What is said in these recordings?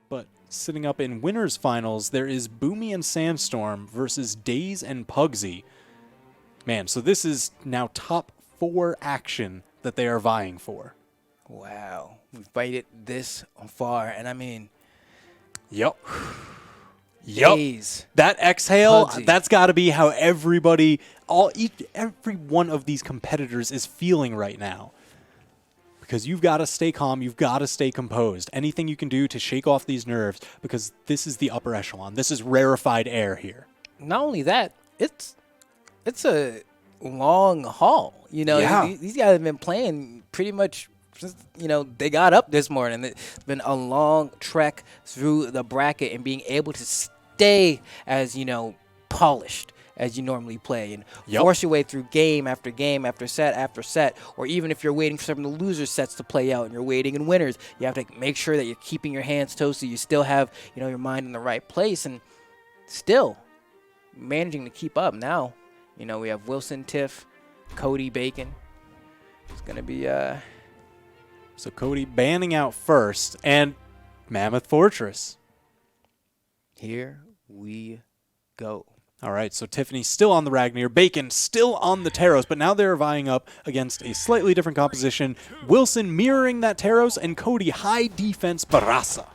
But sitting up in winners finals, there is Boomy and Sandstorm versus Daze and Pugsy. Man, so this is now top 4 action that they are vying for. Wow. We've fighted this far, and I mean... Yep. Daze. That exhale, Pugsy. that's got to be how everybody, every one of these competitors is feeling right now. Because you've got to stay calm, you've got to stay composed. Anything you can do to shake off these nerves, because this is the upper echelon. This is rarefied air here. Not only that, it's a long haul. You know, Yeah. these guys have been playing pretty much since, you know, they got up this morning. It's been a long trek through the bracket, and being able to stay as, you know, polished as you normally play and force your way through game after game after set, or even if you're waiting for some of the loser sets to play out and you're waiting in winners, you have to make sure that you're keeping your hands toasty. You still have, you know, your mind in the right place, and still managing to keep up. Now, you know, we have Wilson, Tiff, Cody, Bacon. It's going to be... So Cody banning out first, and Mammoth Fortress. Here we go. All right, so Tiffany still on the Ragnar, Bacon still on the Taros, but now they're vying up against a slightly different composition. Wilson mirroring that Taros, and Cody high defense Barasa.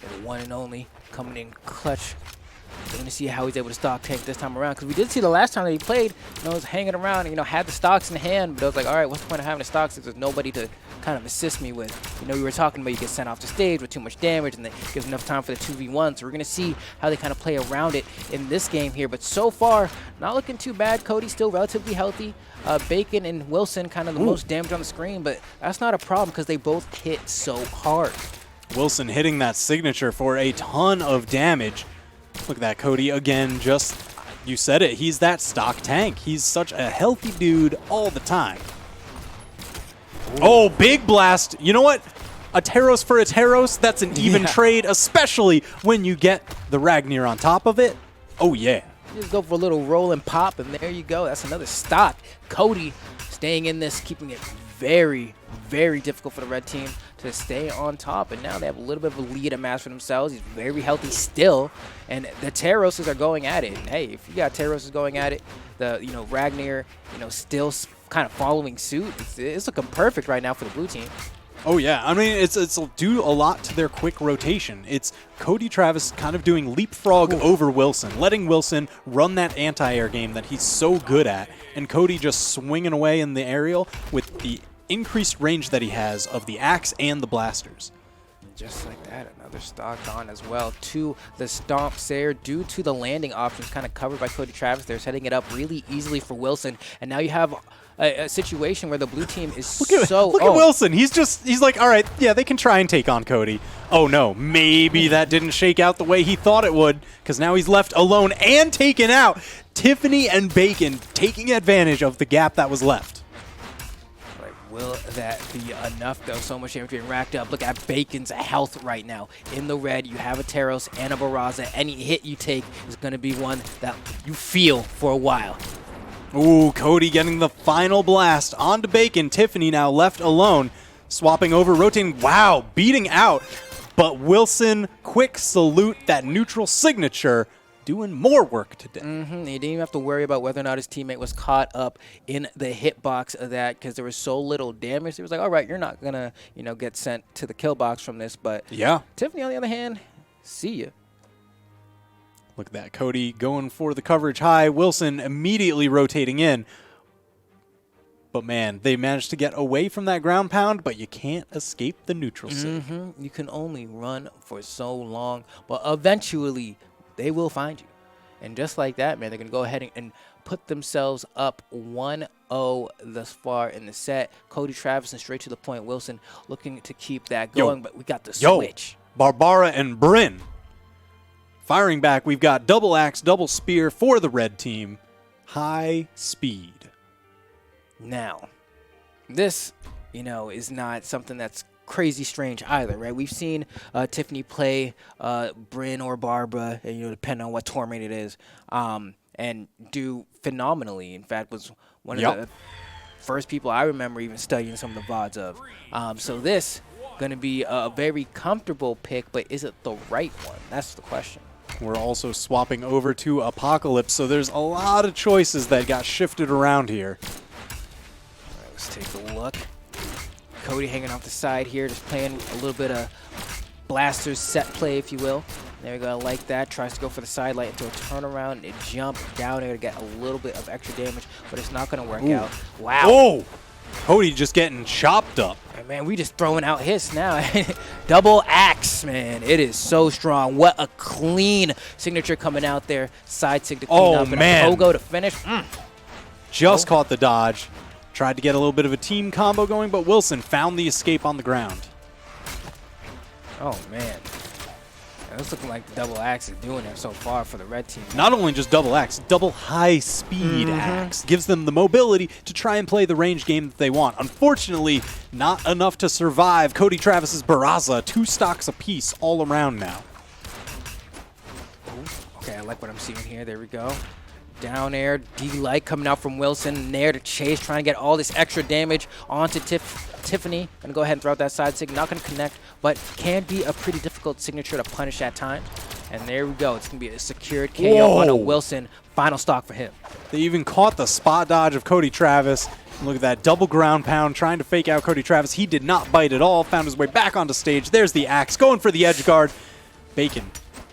The one and only coming in clutch. We're going to see how he's able to stock tank this time around, because we did see the last time that he played, you know, was hanging around and, you know, had the stocks in hand, but I was like, all right, what's the point of having the stocks if there's nobody to kind of assist me with? You know, we were talking about you get sent off the stage with too much damage, and it gives enough time for the 2v1, so we're going to see how they kind of play around it in this game here. But so far, not looking too bad. Cody still relatively healthy. Bacon and Wilson kind of the most damage on the screen, but that's not a problem because they both hit so hard. Wilson hitting that signature for a ton of damage. Look at that, Cody again, just, you said it, he's that stock tank. He's such a healthy dude all the time. Ooh. Oh, big blast. You know what? A Taros for a Taros, that's an even trade, especially when you get the Ragnar on top of it. Oh, yeah. Just go for a little roll and pop, and there you go. That's another stock. Cody staying in this, keeping it very, very difficult for the red team to stay on top, and now they have a little bit of a lead amassed for themselves. He's very healthy still, and the Taroses are going at it. And hey, if you got Taroses going at it, the, you know, Ragnar, you know, still kind of following suit. It's looking perfect right now for the blue team. Oh, yeah. I mean, it's due a lot to their quick rotation. It's Cody Travis kind of doing leapfrog over Wilson, letting Wilson run that anti-air game that he's so good at, and Cody just swinging away in the aerial with the increased range that he has of the axe and the blasters. Just like that, another stock on as well to the Stomp Sayer due to the landing options kind of covered by Cody Travis. They're setting it up really easily for Wilson, and now you have a situation where the blue team is Look at Wilson. He's like, all right, yeah, they can try and take on Cody. Oh no, maybe that didn't shake out the way he thought it would, because now he's left alone and taken out. Tiffany and Bacon taking advantage of the gap that was left. Will that be enough, though? So much damage being racked up. Look at Bacon's health right now. In the red, you have a Taros and a Barraza. Any hit you take is going to be one that you feel for a while. Ooh, Cody getting the final blast onto Bacon. Tiffany now left alone, swapping over, rotating. Wow, beating out. But Wilson, quick salute, that neutral signature, doing more work today. He didn't even have to worry about whether or not his teammate was caught up in the hitbox of that, because there was so little damage. He was like, all right, you're not going to, you know, get sent to the kill box from this. But yeah, Tiffany, on the other hand, see ya. Look at that. Cody going for the coverage high. Wilson immediately rotating in. But, man, they managed to get away from that ground pound, but you can't escape the neutral sig. You can only run for so long, but eventually they will find you. And just like that, man, they're going to go ahead and put themselves up 1-0 thus far in the set. Cody Travis and straight to the point. Wilson looking to keep that going, but we got the switch. Barbara and Bryn firing back. We've got double axe, double spear for the red team. High speed. Now, this, you know, is not something that's crazy strange either, right? We've seen Tiffany play Bryn or Barbara, you know, depending on what tournament it is, and do phenomenally. In fact, was one of the first people I remember even studying some of the VODs of. So this going to be a very comfortable pick, but is it the right one? That's the question. We're also swapping over to Apocalypse, so there's a lot of choices that got shifted around here. All right, let's take a look. Cody hanging off the side here, just playing a little bit of Blaster's set play, if you will. There we go, I like that. Tries to go for the side light into a turnaround and jump down there to get a little bit of extra damage, but it's not going to work out. Wow. Oh! Cody just getting chopped up. And man, we just throwing out hits now. Double axe, man. It is so strong. What a clean signature coming out there. Side sig to clean up. And man. a Pogo to finish. Just caught the dodge. Tried to get a little bit of a team combo going, but Wilson found the escape on the ground. Oh, man. It's looking like the double axe is doing it so far for the red team. Not only just double axe, double high-speed axe. Gives them the mobility to try and play the range game that they want. Unfortunately, not enough to survive Cody Travis's Barraza. 2 stocks apiece all around now. Okay, I like what I'm seeing here. There we go. Down air, D-Light coming out from Wilson. Nair to chase, trying to get all this extra damage onto Tiffany. Gonna go ahead and throw out that side sig. Not gonna connect, but can be a pretty difficult signature to punish at times. And there we go. It's gonna be a secured KO on a Wilson. Final stock for him. They even caught the spot dodge of Cody Travis. Look at that double ground pound trying to fake out Cody Travis. He did not bite at all. Found his way back onto stage. There's the axe going for the edge guard. Bacon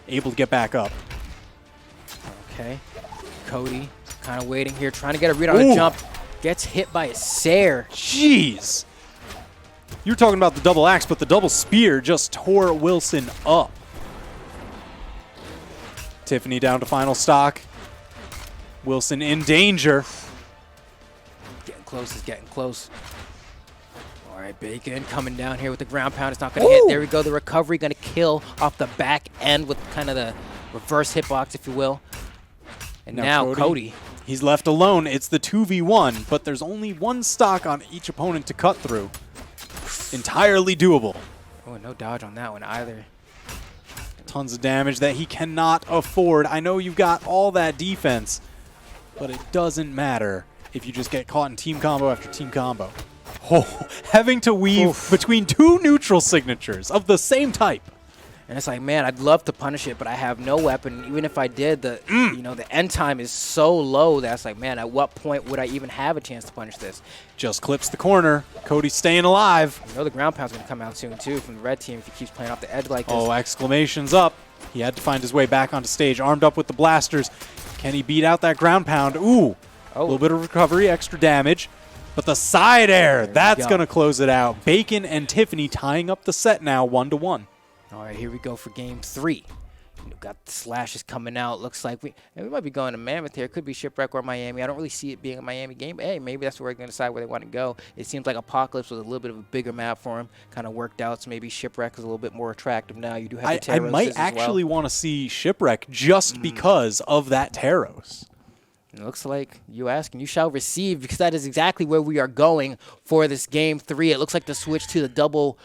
able to get back up. Okay. Cody kind of waiting here, trying to get a read on a jump. Gets hit by a Sair. Jeez. You're talking about the double axe, but the double spear just tore Wilson up. Tiffany down to final stock. Wilson in danger. Getting close, is getting close. All right, Bacon coming down here with the ground pound. It's not going to hit. There we go. The recovery going to kill off the back end with kind of the reverse hitbox, if you will. And now Cody. He's left alone. It's the 2v1, but there's only 1 stock on each opponent to cut through. Entirely doable. Oh, no dodge on that one either. Tons of damage that he cannot afford. I know you've got all that defense, but it doesn't matter if you just get caught in team combo after team combo. Oh, having to weave between 2 neutral signatures of the same type. And it's like, man, I'd love to punish it, but I have no weapon. Even if I did, the the end time is so low that it's like, man, at what point would I even have a chance to punish this? Just clips the corner. Cody staying alive. You know the ground pound's going to come out soon, too, from the red team if he keeps playing off the edge like this. Oh, exclamations up. He had to find his way back onto stage, armed up with the blasters. Can he beat out that ground pound? Ooh, a little bit of recovery, extra damage. But the side air, that's going to close it out. Bacon and Tiffany tying up the set now 1-1. All right, here we go for game 3. We've got the slashes coming out. Looks like we might be going to Mammoth here. Could be Shipwreck or Miami. I don't really see it being a Miami game. But hey, maybe that's where we're going to decide where they want to go. It seems like Apocalypse was a little bit of a bigger map for him. Kind of worked out, so maybe Shipwreck is a little bit more attractive now. You do have the Taros. I might actually want to see Shipwreck just because of that Taros. It looks like you ask and you shall receive, because that is exactly where we are going for this game 3. It looks like the switch to the double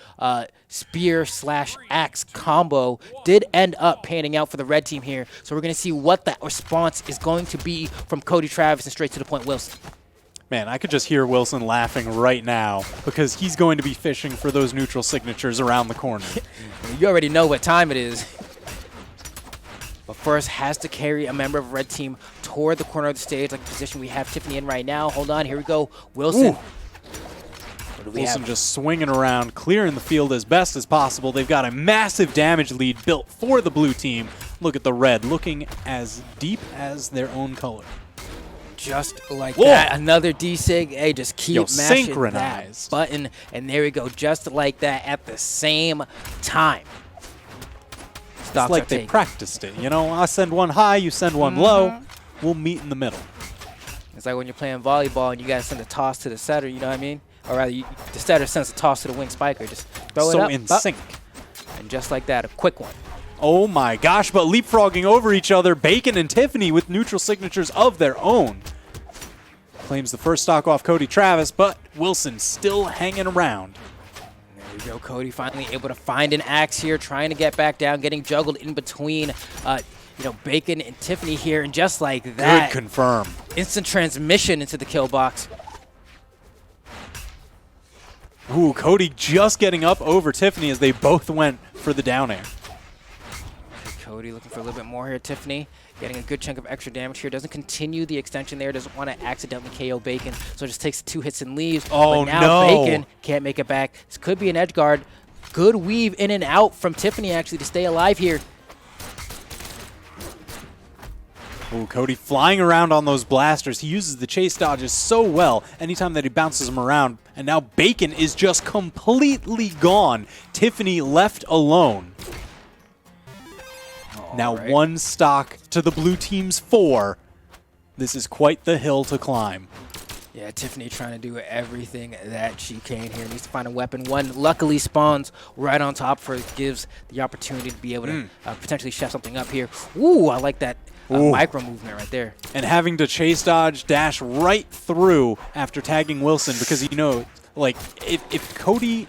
spear/axe combo did end up panning out for the red team here. So we're going to see what that response is going to be from Cody Travis and straight to the point Wilson. Man, I could just hear Wilson laughing right now because he's going to be fishing for those neutral signatures around the corner. You already know what time it is. But first has to carry a member of red team toward the corner of the stage, like the position we have Tiffany in right now. Hold on, here we go. Wilson. Wilson just swinging around, clearing the field as best as possible. They've got a massive damage lead built for the blue team. Look at the red, looking as deep as their own color. Just like that. Another D-Sig. Hey, just keep mashing synchronize that button. And there we go, just like that at the same time. It's like they practiced it. You know, I send one high, you send one low. We'll meet in the middle. It's like when you're playing volleyball and you got to send a toss to the setter, you know what I mean? Or rather, the setter sends a toss to the wing spiker. Just throw it up. So in sync. And just like that, a quick one. Oh my gosh, but leapfrogging over each other. Bacon and Tiffany with neutral signatures of their own. Claims the first stock off Cody Travis, but Wilson still hanging around. There we go, Cody finally able to find an axe here, trying to get back down, getting juggled in between Bacon and Tiffany here, and just like that. Good confirm. Instant transmission into the kill box. Ooh, Cody just getting up over Tiffany as they both went for the down air. Cody looking for a little bit more here. Tiffany getting a good chunk of extra damage here. Doesn't continue the extension there. Doesn't want to accidentally KO Bacon. So just takes 2 hits and leaves. Oh, but now no. Bacon can't make it back. This could be an edge guard. Good weave in and out from Tiffany actually to stay alive here. Ooh, Cody flying around on those blasters. He uses the chase dodges so well anytime that he bounces them around. And now Bacon is just completely gone. Tiffany left alone. Now right. 1 stock to the blue team's 4. This is quite the hill to climb. Yeah, Tiffany trying to do everything that she can here. Needs to find a weapon. One luckily spawns right on top for it. Gives the opportunity to be able to potentially chef something up here. Ooh, I like that. Micro movement right there. And having to chase dodge, dash right through after tagging Wilson because, you know, like, if Cody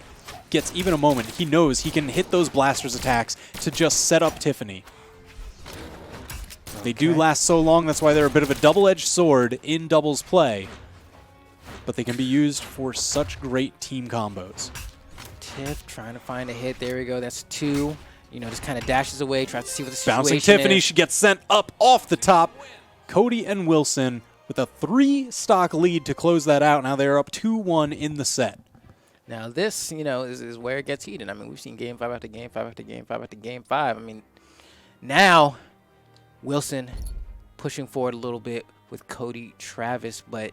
gets even a moment, he knows he can hit those blasters attacks to just set up Tiffany. They do last so long, that's why they're a bit of a double-edged sword in doubles play. But they can be used for such great team combos. Tiff trying to find a hit. There we go. That's 2. You know, just kind of dashes away, tries to see what the situation Bouncing is. Tiffany, she gets sent up off the top. Cody and Wilson with a 3-stock lead to close that out. Now they're up 2-1 in the set. Now this, you know, is where it gets heated. I mean, we've seen game 5 after game 5 after game 5 after game 5. I mean, now Wilson pushing forward a little bit with Cody Travis, but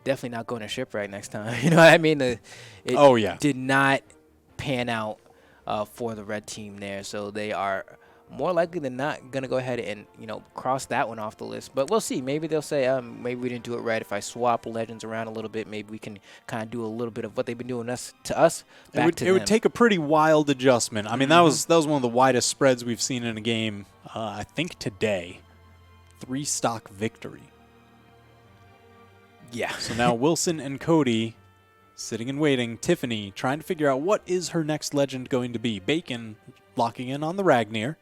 definitely not going to shipwreck next time. You know what I mean? It did not pan out for the red team there, so they are more likely than not going to go ahead and, you know, cross that one off the list. But we'll see. Maybe they'll say, maybe we didn't do it right. If I swap legends around a little bit, maybe we can kind of do a little bit of what they've been doing to us back to them. It would take a pretty wild adjustment. I mean, that was one of the widest spreads we've seen in a game, I think today. 3-stock victory. Yeah. So now Wilson and Cody sitting and waiting. Tiffany trying to figure out what is her next legend going to be. Bacon locking in on the Ragnir.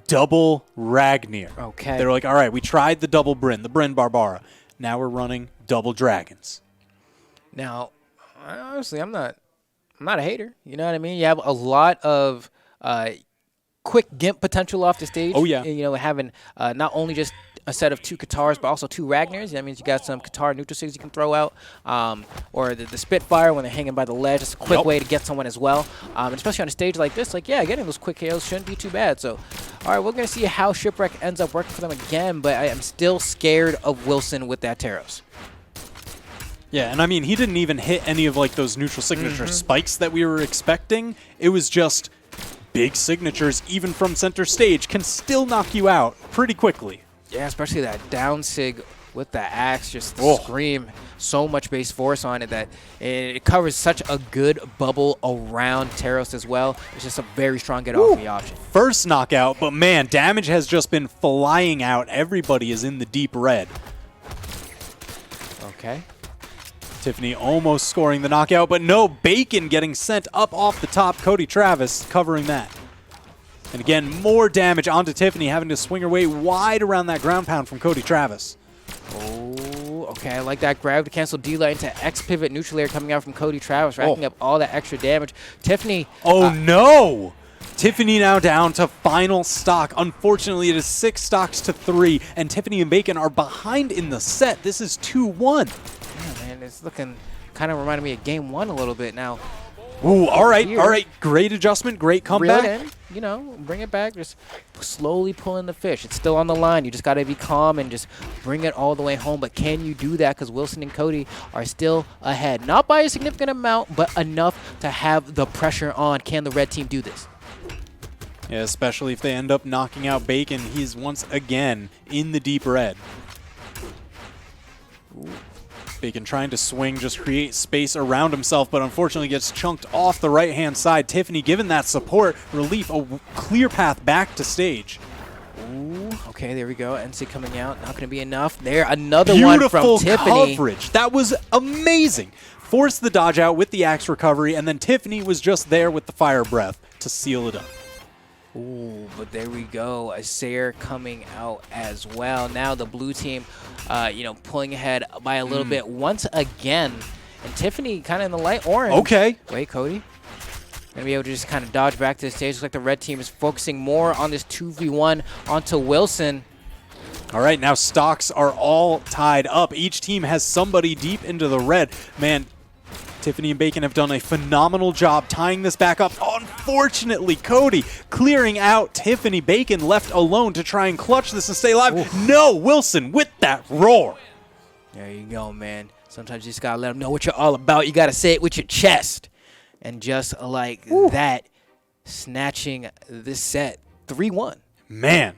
Double Ragnir. Okay. They're like, all right, we tried the double Bryn, the Bryn Barbara. Now we're running double dragons. Now, honestly, I'm not a hater. You know what I mean? You have a lot of quick gimp potential off the stage. Oh, yeah. And, you know, having not only just a set of 2 Katars, but also 2 Ragnars. That means you got some Katar neutral sigs you can throw out, or the Spitfire when they're hanging by the ledge. It's a quick way to get someone as well, and especially on a stage like this. Like, yeah, getting those quick KOs shouldn't be too bad. So, all right, we're going to see how Shipwreck ends up working for them again, but I am still scared of Wilson with that Taros. Yeah, and I mean, he didn't even hit any of like those neutral signature spikes that we were expecting. It was just big signatures, even from center stage, can still knock you out pretty quickly. Yeah, especially that down sig with the axe, just the scream. So much base force on it that it covers such a good bubble around Taros as well. It's just a very strong get off the option. First knockout, but man, damage has just been flying out. Everybody is in the deep red. Okay. Tiffany almost scoring the knockout, but no, Bacon getting sent up off the top. Cody Travis covering that. And again, more damage onto Tiffany, having to swing her way wide around that ground pound from Cody Travis. Oh, okay. I like that grab to cancel D-Light into X-Pivot neutral air coming out from Cody Travis, racking up all that extra damage. Tiffany. Oh, no! Tiffany now down to final stock. Unfortunately, it is 6 stocks to 3, and Tiffany and Bacon are behind in the set. This is 2-1. Yeah, man, it's looking kind of reminding me of game 1 a little bit now. Ooh, all right. Great adjustment, great comeback. Reel it in, you know, bring it back. Just slowly pulling the fish. It's still on the line. You just got to be calm and just bring it all the way home. But can you do that? Because Wilson and Cody are still ahead. Not by a significant amount, but enough to have the pressure on. Can the red team do this? Yeah, especially if they end up knocking out Bacon. He's once again in the deep red. Ooh. Bacon trying to swing, just create space around himself, but unfortunately gets chunked off the right-hand side. Tiffany given that support, relief, a clear path back to stage. Ooh, okay, there we go. NC coming out, not going to be enough. There, another Beautiful one from Tiffany. Coverage. That was amazing. Forced the dodge out with the axe recovery, and then Tiffany was just there with the fire breath to seal it up. Ooh, but there we go. A Sayer coming out as well. Now the blue team, you know, pulling ahead by a little bit once again. And Tiffany kind of in the light orange. Okay. Wait, Cody. Gonna be able to just kind of dodge back to the stage. Looks like the red team is focusing more on this 2v1 onto Wilson. All right, now stocks are all tied up. Each team has somebody deep into the red. Man, Tiffany and Bacon have done a phenomenal job tying this back up. Unfortunately, Cody clearing out Tiffany. Bacon left alone to try and clutch this and stay alive. Oof. No, Wilson with that roar. There you go, man. Sometimes you just gotta let them know what you're all about. You gotta say it with your chest. And just like that, snatching this set 3-1. Man,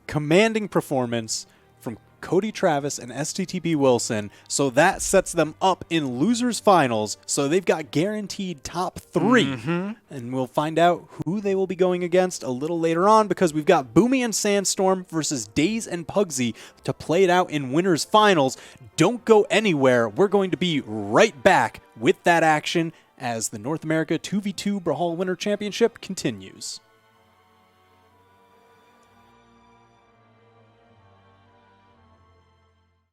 commanding performance from Cody Travis and STTP Wilson. So that sets them up in losers finals. So they've got guaranteed top 3. And we'll find out who they will be going against a little later on, because we've got Boomy and Sandstorm versus Daze and Pugsy to play it out in winners finals. Don't go anywhere. We're going to be right back with that action as the North America 2v2 Brawlhalla Winter Championship continues.